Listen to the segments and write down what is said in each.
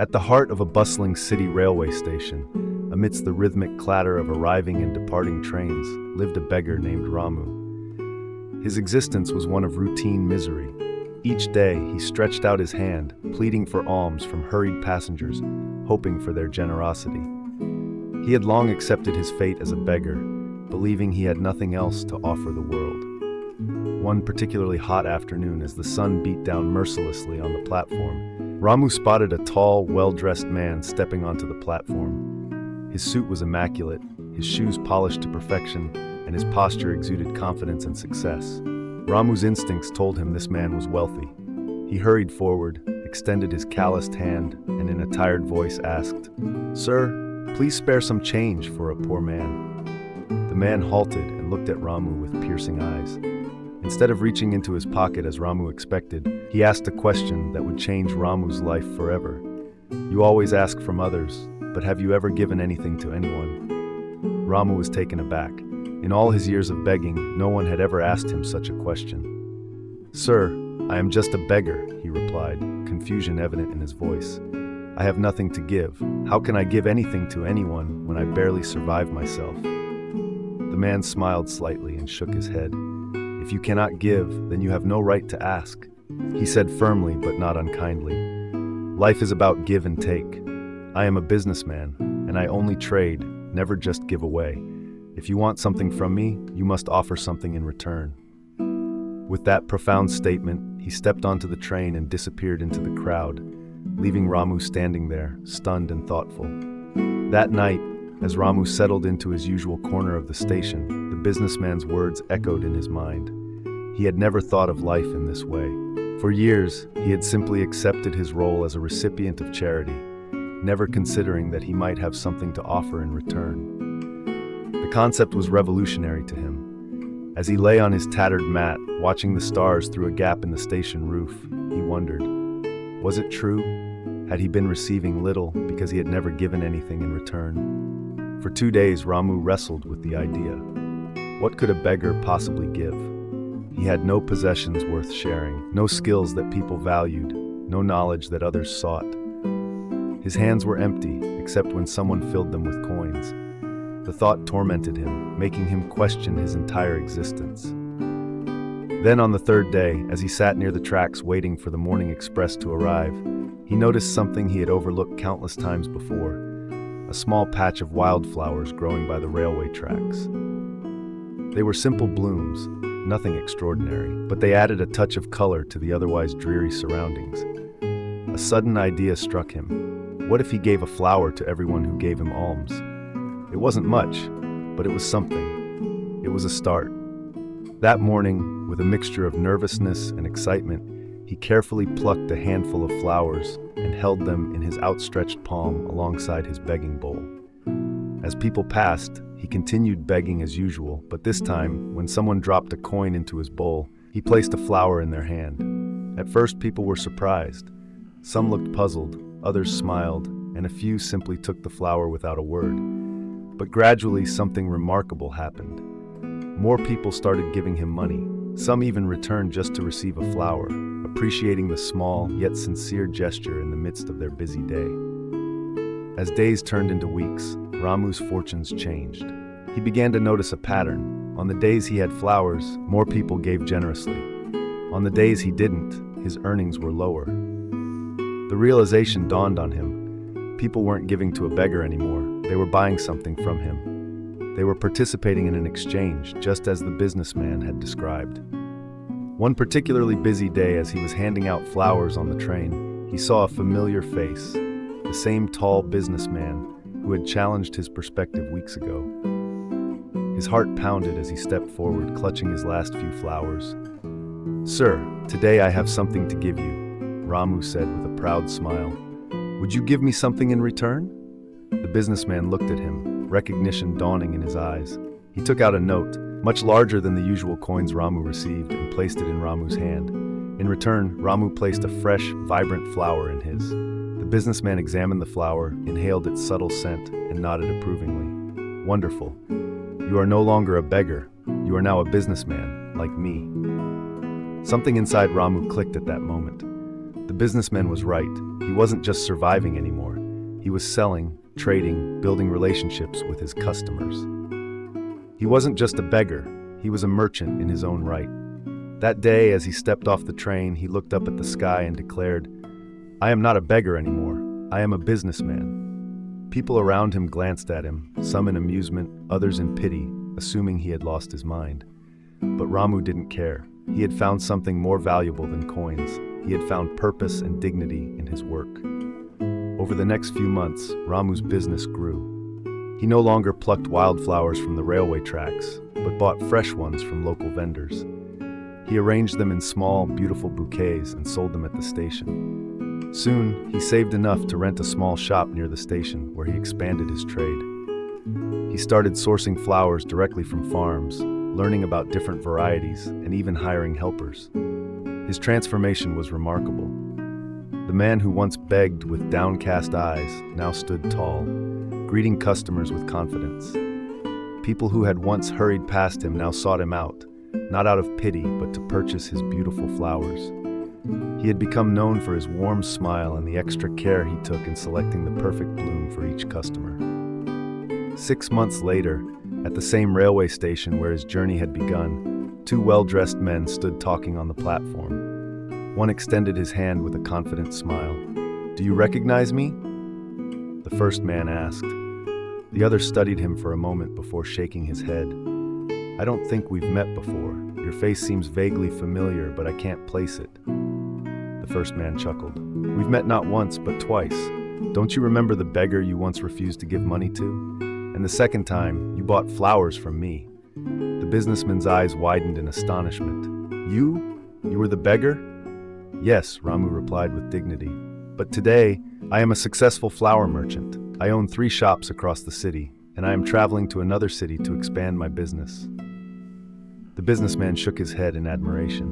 At the heart of a bustling city railway station, amidst the rhythmic clatter of arriving and departing trains, lived a beggar named Ramu. His existence was one of routine misery. Each day, he stretched out his hand, pleading for alms from hurried passengers, hoping for their generosity. He had long accepted his fate as a beggar, believing he had nothing else to offer the world. One particularly hot afternoon, as the sun beat down mercilessly on the platform, Ramu spotted a tall, well-dressed man stepping onto the platform. His suit was immaculate, his shoes polished to perfection, and his posture exuded confidence and success. Ramu's instincts told him this man was wealthy. He hurried forward, extended his calloused hand, and in a tired voice asked, "Sir, please spare some change for a poor man." The man halted and looked at Ramu with piercing eyes. Instead of reaching into his pocket as Ramu expected, he asked a question that would change Ramu's life forever. "You always ask from others, but have you ever given anything to anyone?" Ramu was taken aback. In all his years of begging, no one had ever asked him such a question. "Sir, I am just a beggar," he replied, confusion evident in his voice. "I have nothing to give. How can I give anything to anyone when I barely survive myself?" The man smiled slightly and shook his head. "If you cannot give, then you have no right to ask," he said firmly but not unkindly. "Life is about give and take. I am a businessman, and I only trade, never just give away. If you want something from me, you must offer something in return." With that profound statement, he stepped onto the train and disappeared into the crowd, leaving Ramu standing there, stunned and thoughtful. That night, as Ramu settled into his usual corner of the station, the businessman's words echoed in his mind. He had never thought of life in this way. For years, he had simply accepted his role as a recipient of charity, never considering that he might have something to offer in return. The concept was revolutionary to him. As he lay on his tattered mat, watching the stars through a gap in the station roof, he wondered, was it true? Had he been receiving little because he had never given anything in return? For 2 days, Ramu wrestled with the idea. What could a beggar possibly give? He had no possessions worth sharing, no skills that people valued, no knowledge that others sought. His hands were empty, except when someone filled them with coins. The thought tormented him, making him question his entire existence. Then on the 3rd day, as he sat near the tracks waiting for the morning express to arrive, he noticed something he had overlooked countless times before, a small patch of wildflowers growing by the railway tracks. They were simple blooms, nothing extraordinary, but they added a touch of color to the otherwise dreary surroundings. A sudden idea struck him. What if he gave a flower to everyone who gave him alms? It wasn't much, but it was something. It was a start. That morning, with a mixture of nervousness and excitement, he carefully plucked a handful of flowers and held them in his outstretched palm alongside his begging bowl. As people passed, he continued begging as usual, but this time, when someone dropped a coin into his bowl, he placed a flower in their hand. At first, people were surprised. Some looked puzzled, others smiled, and a few simply took the flower without a word. But gradually, something remarkable happened. More people started giving him money. Some even returned just to receive a flower, appreciating the small yet sincere gesture in the midst of their busy day. As days turned into weeks, Ramu's fortunes changed. He began to notice a pattern. On the days he had flowers, more people gave generously. On the days he didn't, his earnings were lower. The realization dawned on him. People weren't giving to a beggar anymore. They were buying something from him. They were participating in an exchange, just as the businessman had described. One particularly busy day, as he was handing out flowers on the train, he saw a familiar face, the same tall businessman who had challenged his perspective weeks ago. His heart pounded as he stepped forward, clutching his last few flowers. "Sir, today I have something to give you," Ramu said with a proud smile. "Would you give me something in return?" The businessman looked at him, recognition dawning in his eyes. He took out a note, much larger than the usual coins Ramu received, and placed it in Ramu's hand. In return, Ramu placed a fresh, vibrant flower in his. The businessman examined the flower, inhaled its subtle scent, and nodded approvingly. "Wonderful. You are no longer a beggar. You are now a businessman, like me." Something inside Ramu clicked at that moment. The businessman was right. He wasn't just surviving anymore. He was selling, trading, building relationships with his customers. He wasn't just a beggar. He was a merchant in his own right. That day, as he stepped off the train, he looked up at the sky and declared, "I am not a beggar anymore. I am a businessman." People around him glanced at him, some in amusement, others in pity, assuming he had lost his mind. But Ramu didn't care. He had found something more valuable than coins. He had found purpose and dignity in his work. Over the next few months, Ramu's business grew. He no longer plucked wildflowers from the railway tracks, but bought fresh ones from local vendors. He arranged them in small, beautiful bouquets and sold them at the station. Soon, he saved enough to rent a small shop near the station where he expanded his trade. He started sourcing flowers directly from farms, learning about different varieties, and even hiring helpers. His transformation was remarkable. The man who once begged with downcast eyes now stood tall, greeting customers with confidence. People who had once hurried past him now sought him out, not out of pity, but to purchase his beautiful flowers. He had become known for his warm smile and the extra care he took in selecting the perfect bloom for each customer. 6 months later, at the same railway station where his journey had begun, two well-dressed men stood talking on the platform. One extended his hand with a confident smile. "Do you recognize me?" the first man asked. The other studied him for a moment before shaking his head. "I don't think we've met before. Your face seems vaguely familiar, but I can't place it." The first man chuckled. "We've met not once, but twice. Don't you remember the beggar you once refused to give money to? And the second time, you bought flowers from me." The businessman's eyes widened in astonishment. You? You were the beggar?" "Yes," Ramu replied with dignity. "But today, I am a successful flower merchant. I own 3 shops across the city, and I am traveling to another city to expand my business." The businessman shook his head in admiration.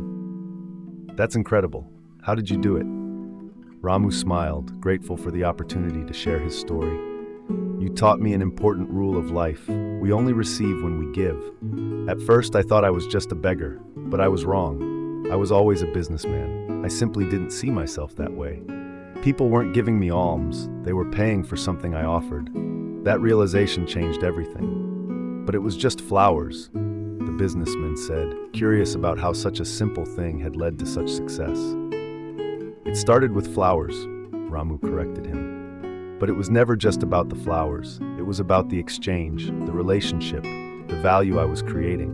"That's incredible. How did you do it?" Ramu smiled, grateful for the opportunity to share his story. "You taught me an important rule of life. We only receive when we give. At first, I thought I was just a beggar, but I was wrong. I was always a businessman. I simply didn't see myself that way. People weren't giving me alms. They were paying for something I offered. That realization changed everything. But it was just flowers," the businessman said, curious about how such a simple thing had led to such success. "It started with flowers," Ramu corrected him. "But it was never just about the flowers. It was about the exchange, the relationship, the value I was creating.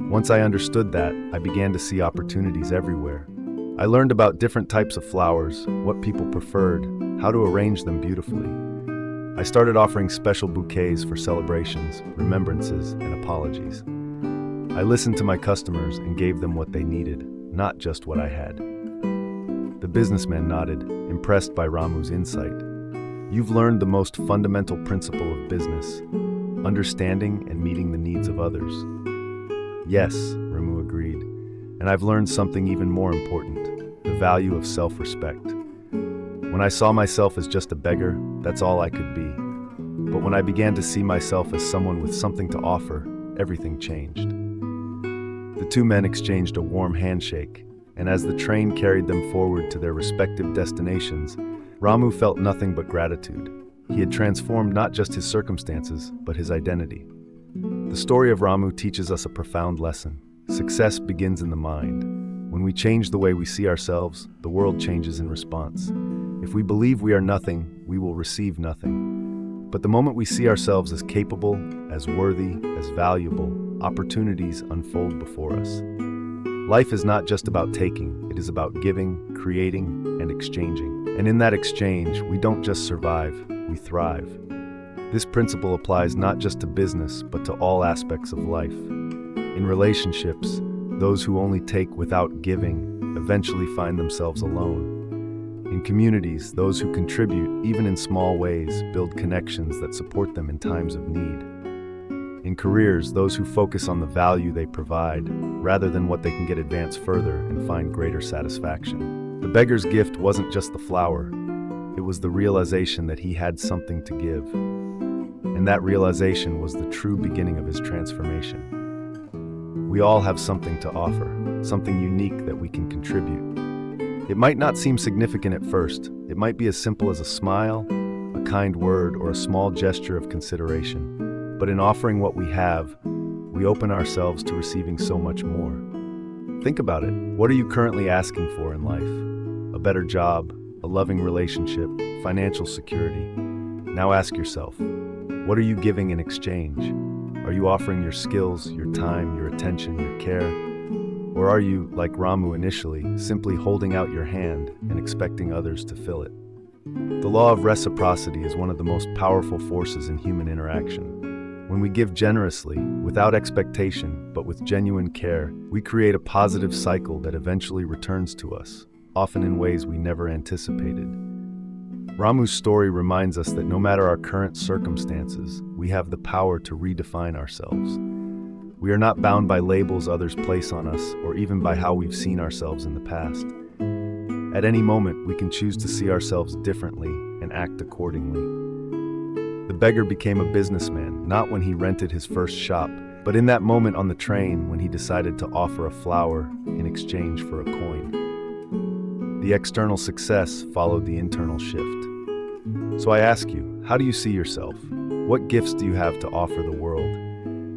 Once I understood that, I began to see opportunities everywhere. I learned about different types of flowers, what people preferred, how to arrange them beautifully. I started offering special bouquets for celebrations, remembrances, and apologies. I listened to my customers and gave them what they needed, not just what I had." The businessman nodded, impressed by Ramu's insight. "You've learned the most fundamental principle of business, understanding and meeting the needs of others." "Yes," Ramu agreed, "and I've learned something even more important, the value of self-respect. When I saw myself as just a beggar, that's all I could be. But when I began to see myself as someone with something to offer, everything changed." The two men exchanged a warm handshake, and as the train carried them forward to their respective destinations, Ramu felt nothing but gratitude. He had transformed not just his circumstances, but his identity. The story of Ramu teaches us a profound lesson. Success begins in the mind. When we change the way we see ourselves, the world changes in response. If we believe we are nothing, we will receive nothing. But the moment we see ourselves as capable, as worthy, as valuable, opportunities unfold before us. Life is not just about taking, it is about giving, creating, and exchanging. And in that exchange, we don't just survive, we thrive. This principle applies not just to business, but to all aspects of life. In relationships, those who only take without giving eventually find themselves alone. In communities, those who contribute, even in small ways, build connections that support them in times of need. In careers, those who focus on the value they provide, rather than what they can get advanced further and find greater satisfaction. The beggar's gift wasn't just the flower, it was the realization that he had something to give. And that realization was the true beginning of his transformation. We all have something to offer, something unique that we can contribute. It might not seem significant at first. It might be as simple as a smile, a kind word, or a small gesture of consideration. But in offering what we have, we open ourselves to receiving so much more. Think about it. What are you currently asking for in life? A better job, a loving relationship, financial security. Now ask yourself, what are you giving in exchange? Are you offering your skills, your time, your attention, your care? Or are you, like Ramu initially, simply holding out your hand and expecting others to fill it? The law of reciprocity is one of the most powerful forces in human interaction. When we give generously, without expectation, but with genuine care, we create a positive cycle that eventually returns to us, often in ways we never anticipated. Ramu's story reminds us that no matter our current circumstances, we have the power to redefine ourselves. We are not bound by labels others place on us, or even by how we've seen ourselves in the past. At any moment, we can choose to see ourselves differently and act accordingly. The beggar became a businessman, not when he rented his first shop, but in that moment on the train when he decided to offer a flower in exchange for a coin. The external success followed the internal shift. So I ask you, how do you see yourself? What gifts do you have to offer the world?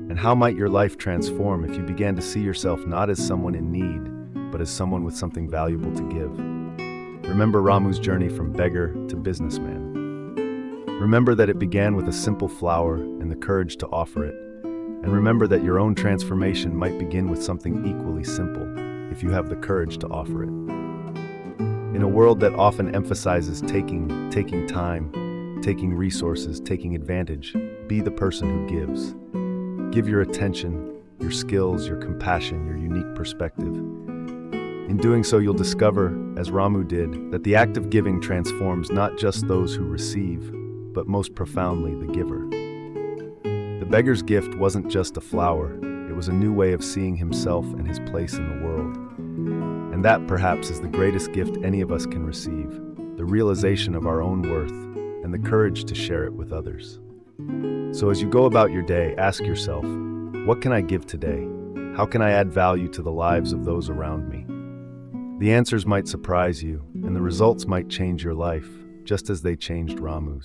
And how might your life transform if you began to see yourself not as someone in need, but as someone with something valuable to give? Remember Ramu's journey from beggar to businessman. Remember that it began with a simple flower and the courage to offer it. And remember that your own transformation might begin with something equally simple, if you have the courage to offer it. In a world that often emphasizes taking time, taking resources, taking advantage, be the person who gives. Give your attention, your skills, your compassion, your unique perspective. In doing so, you'll discover, as Ramu did, that the act of giving transforms not just those who receive, but most profoundly the giver. The beggar's gift wasn't just a flower, it was a new way of seeing himself and his place in the world. And that, perhaps, is the greatest gift any of us can receive, the realization of our own worth and the courage to share it with others. So as you go about your day, ask yourself, what can I give today? How can I add value to the lives of those around me? The answers might surprise you, and the results might change your life, just as they changed Ramu's.